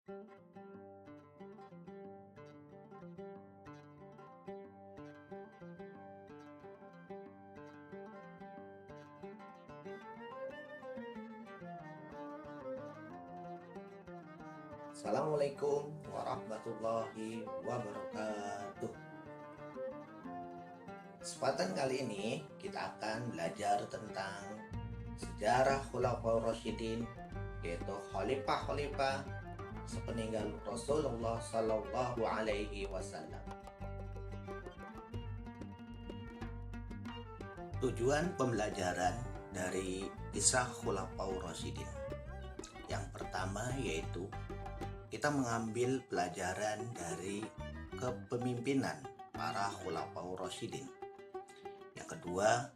Assalamualaikum warahmatullahi wabarakatuh. Kesempatan kali ini kita akan belajar tentang sejarah Khulafaur Rasyidin, yaitu khalifah-khalifah sepeninggal Rasulullah Sallallahu Alaihi Wasallam. Tujuan pembelajaran dari kisah Khulafaur Rasyidin yang pertama yaitu kita mengambil pelajaran dari kepemimpinan para Khulafaur Rasyidin. Yang kedua,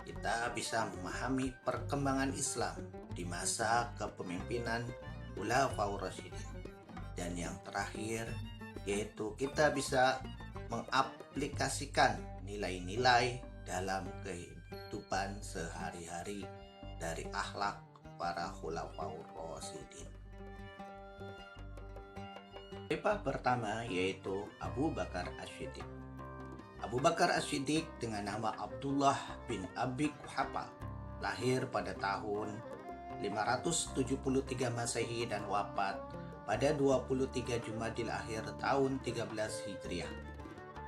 kita bisa memahami perkembangan Islam di masa kepemimpinan Khulafaur Rasyidin. Dan yang terakhir, yaitu kita bisa mengaplikasikan nilai-nilai dalam kehidupan sehari-hari dari akhlak para Khulafaur Rasyidin. Khalifah pertama yaitu Abu Bakar As-Siddiq. Abu Bakar As-Siddiq dengan nama Abdullah bin Abi Quhafa lahir pada tahun 573 Masehi dan wafat pada 23 Jumadil Akhir tahun 13 Hijriah,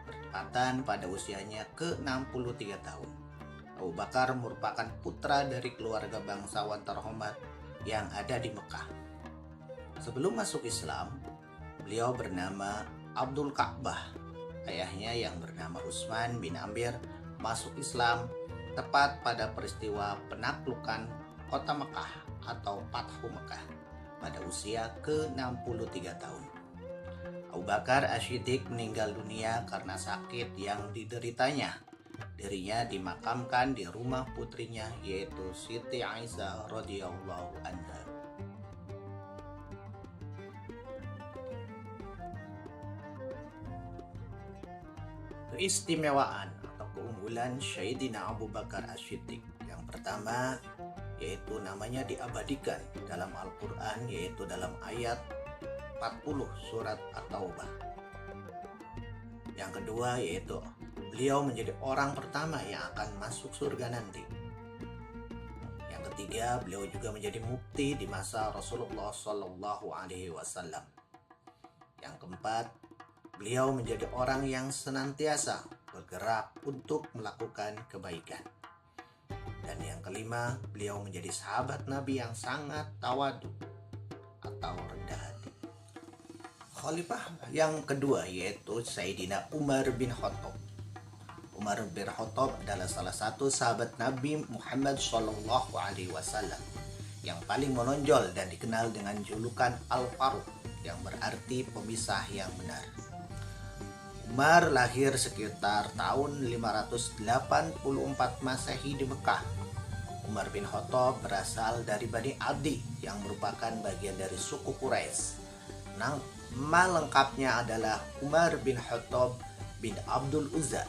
bertepatan pada usianya ke-63 tahun. Abu Bakar merupakan putra dari keluarga bangsawan terhormat yang ada di Mekah. Sebelum masuk Islam, beliau bernama Abdul Ka'bah. Ayahnya yang bernama Utsman bin Amir masuk Islam tepat pada peristiwa penaklukan kota Mekah atau Fathu Mekah pada usia ke-63 tahun. Abu Bakar As-Siddiq meninggal dunia karena sakit yang dideritanya. Dirinya dimakamkan di rumah putrinya yaitu Siti Aisyah radhiyallahu anha. Keistimewaan atau keunggulan Sayyidina Abu Bakar As-Siddiq yang pertama yaitu namanya diabadikan dalam Al-Quran, yaitu dalam ayat 40 surat At-Taubah. Yang kedua yaitu beliau menjadi orang pertama yang akan masuk surga nanti. Yang ketiga, beliau juga menjadi mufti di masa Rasulullah Sallallahu Alaihi Wasallam. Yang keempat, beliau menjadi orang yang senantiasa bergerak untuk melakukan kebaikan. Dan yang kelima, beliau menjadi sahabat Nabi yang sangat tawadu atau rendah hati. Khalifah yang kedua yaitu Sayyidina Umar bin Khattab. Umar bin Khattab adalah salah satu sahabat Nabi Muhammad Shallallahu Alaihi Wasallam yang paling menonjol dan dikenal dengan julukan Al-Faruq yang berarti pemisah yang benar. Umar lahir sekitar tahun 584 Masehi di Mekah. Umar bin Khattab berasal dari Bani Adi yang merupakan bagian dari suku Quraisy. Nama lengkapnya adalah Umar bin Khattab bin Abdul Uzza.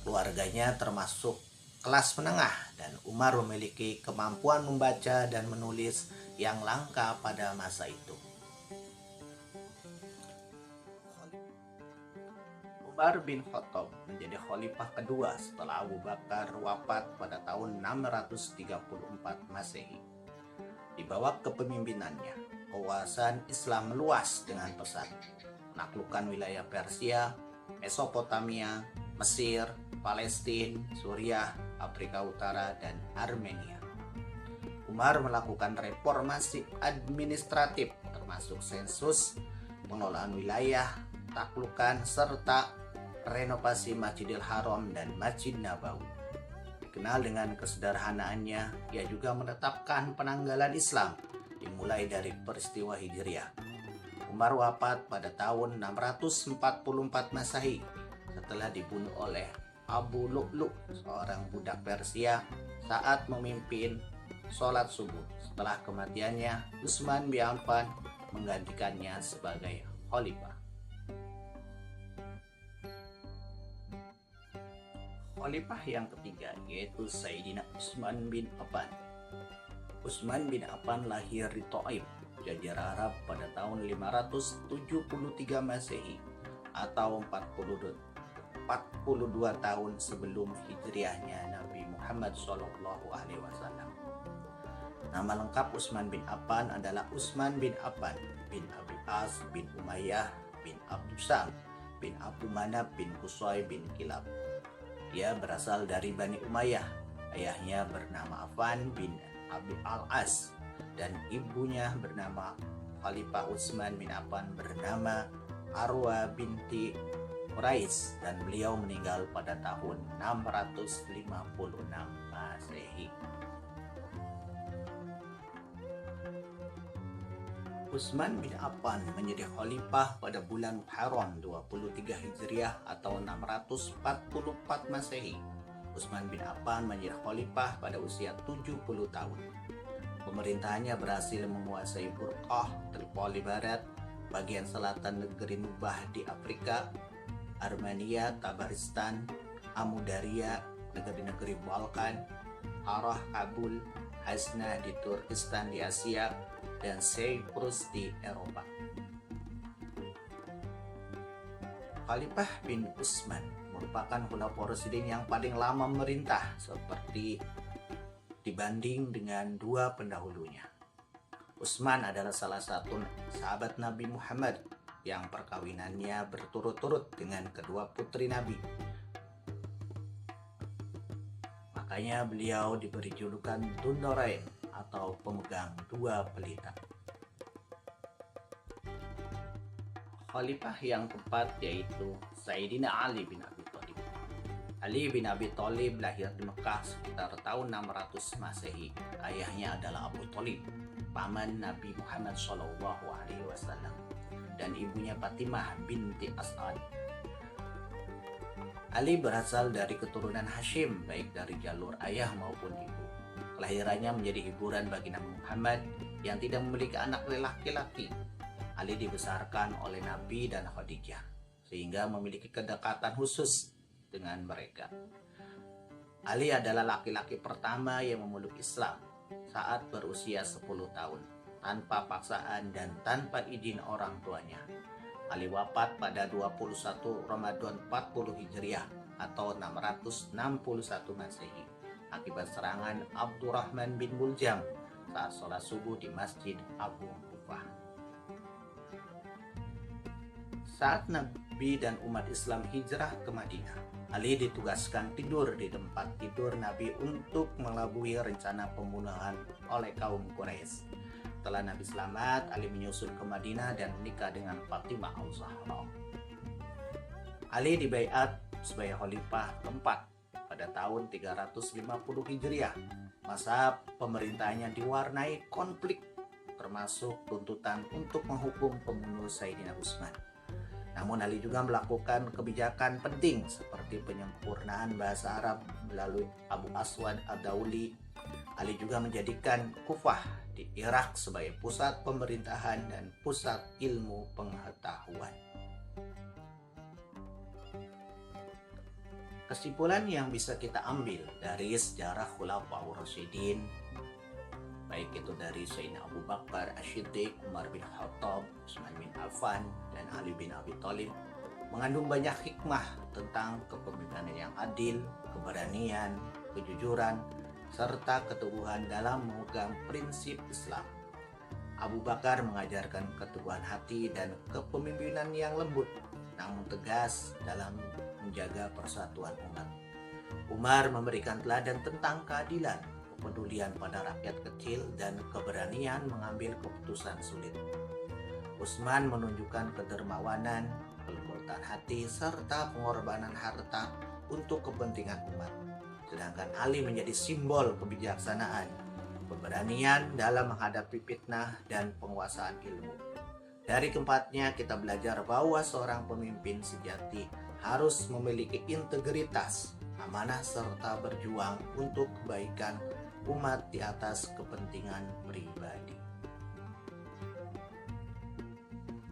Keluarganya termasuk kelas menengah dan Umar memiliki kemampuan membaca dan menulis yang langka pada masa itu. Umar bin Khattab menjadi khalifah kedua setelah Abu Bakar wafat pada tahun 634 Masehi. Di bawah kepemimpinannya, kawasan Islam meluas dengan pesat, menaklukkan wilayah Persia, Mesopotamia, Mesir, Palestina, Suriah, Afrika Utara, dan Armenia. Umar melakukan reformasi administratif termasuk sensus, pengelolaan wilayah, taklukan, serta renovasi Masjidil Haram dan Masjid Nabawi. Dikenal dengan kesederhanaannya, ia juga menetapkan penanggalan Islam dimulai dari peristiwa Hijriah. Umar wafat pada tahun 644 Masehi setelah dibunuh oleh Abu Lu'lu', seorang budak Persia, saat memimpin sholat subuh. Setelah kematiannya, Utsman bin Affan menggantikannya sebagai khalifah. Khalifah yang ketiga yaitu Sayyidina Utsman bin Affan. Utsman bin Affan lahir di Thaif Jajar Arab pada tahun 573 Masehi atau 42 tahun sebelum hijriahnya Nabi Muhammad SAW. Nama lengkap Utsman bin Affan adalah Utsman bin Affan bin Abi As bin Umayyah bin Abdusam bin Abu Manab bin Qusay bin Kilab. Dia berasal dari Bani Umayyah. Ayahnya bernama Affan bin Abi Al-As dan ibunya bernama Khalifah Utsman bin Affan bernama Arwa binti Quraisy, dan beliau meninggal pada tahun 656 Masehi. Utsman bin Affan menjadi khalifah pada bulan Muharram 23 Hijriah atau 644 Masehi. Utsman bin Affan menjadi khalifah pada usia 70 tahun. Pemerintahannya berhasil menguasai Burqah, Tripoli Barat, bagian selatan negeri Nubah di Afrika, Armenia, Tabaristan, Amudarya, negeri-negeri Balkan, Harrah, Kabul, Hasna di Turkistan di Asia, dan Cyprus di Eropa. Khalifah bin Utsman merupakan khulafaur rasyidin yang paling lama memerintah seperti dibanding dengan dua pendahulunya. Utsman adalah salah satu sahabat Nabi Muhammad yang perkawinannya berturut-turut dengan kedua putri Nabi. Makanya beliau diberi julukan Dzun-Nurain atau pemegang dua pelita. Khalifah yang keempat yaitu Sayyidina Ali bin Abi Thalib. Ali bin Abi Thalib lahir di Mekah sekitar tahun 600 Masehi. Ayahnya adalah Abu Thalib, paman Nabi Muhammad SAW, dan ibunya Fatimah binti As'ad. Ali berasal dari keturunan Hashim, baik dari jalur ayah maupun ibu. Kelahirannya menjadi hiburan bagi Nabi Muhammad yang tidak memiliki anak laki-laki. Ali dibesarkan oleh Nabi dan Khadijah, sehingga memiliki kedekatan khusus dengan mereka. Ali adalah laki-laki pertama yang memeluk Islam saat berusia 10 tahun, tanpa paksaan dan tanpa izin orang tuanya. Ali wafat pada 21 Ramadan 40 Hijriah atau 661 Masehi akibat serangan Abdurrahman bin Muljam saat sholat subuh di Masjid Abu Kufah. Saat Nabi dan umat Islam hijrah ke Madinah, Ali ditugaskan tidur di tempat tidur Nabi untuk melabui rencana pembunuhan oleh kaum Quraisy. Setelah Nabi selamat, Ali menyusul ke Madinah dan menikah dengan Fatimah al-Zahra. Ali dibaiat sebagai khalifah keempat pada tahun 350 Hijriah. Masa pemerintahannya diwarnai konflik, termasuk tuntutan untuk menghukum pembunuh Sayyidina Utsman. Namun Ali juga melakukan kebijakan penting seperti penyempurnaan bahasa Arab melalui Abu Aswad ad-Dauli. Ali juga menjadikan Kufah di Irak sebagai pusat pemerintahan dan pusat ilmu pengetahuan. Kesimpulan yang bisa kita ambil dari sejarah Khulafaur Rasyidin, baik itu dari Sayyidina Abu Bakar As-Siddiq, Umar bin Khattab, Utsman bin Affan, dan Ali bin Abi Thalib, mengandung banyak hikmah tentang kepemimpinan yang adil, keberanian, kejujuran, serta keteguhan dalam memegang prinsip Islam. Abu Bakar mengajarkan keteguhan hati dan kepemimpinan yang lembut, namun tegas dalam menjaga persatuan umat. Umar memberikan teladan tentang keadilan, kepedulian pada rakyat kecil, dan keberanian mengambil keputusan sulit. Utsman menunjukkan kedermawanan, kelembutan hati, serta pengorbanan harta untuk kepentingan umat. Sedangkan Ali menjadi simbol kebijaksanaan, keberanian dalam menghadapi fitnah, dan penguasaan ilmu. Dari keempatnya kita belajar bahwa seorang pemimpin sejati harus memiliki integritas, amanah, serta berjuang untuk kebaikan umat di atas kepentingan pribadi.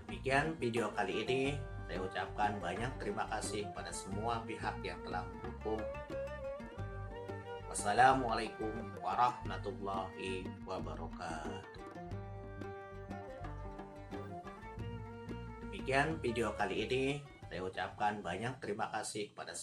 Demikian video kali ini. Saya ucapkan banyak terima kasih pada semua pihak yang telah mendukung. Wassalamualaikum warahmatullahi wabarakatuh. Demikian video kali ini. Saya ucapkan banyak terima kasih kepada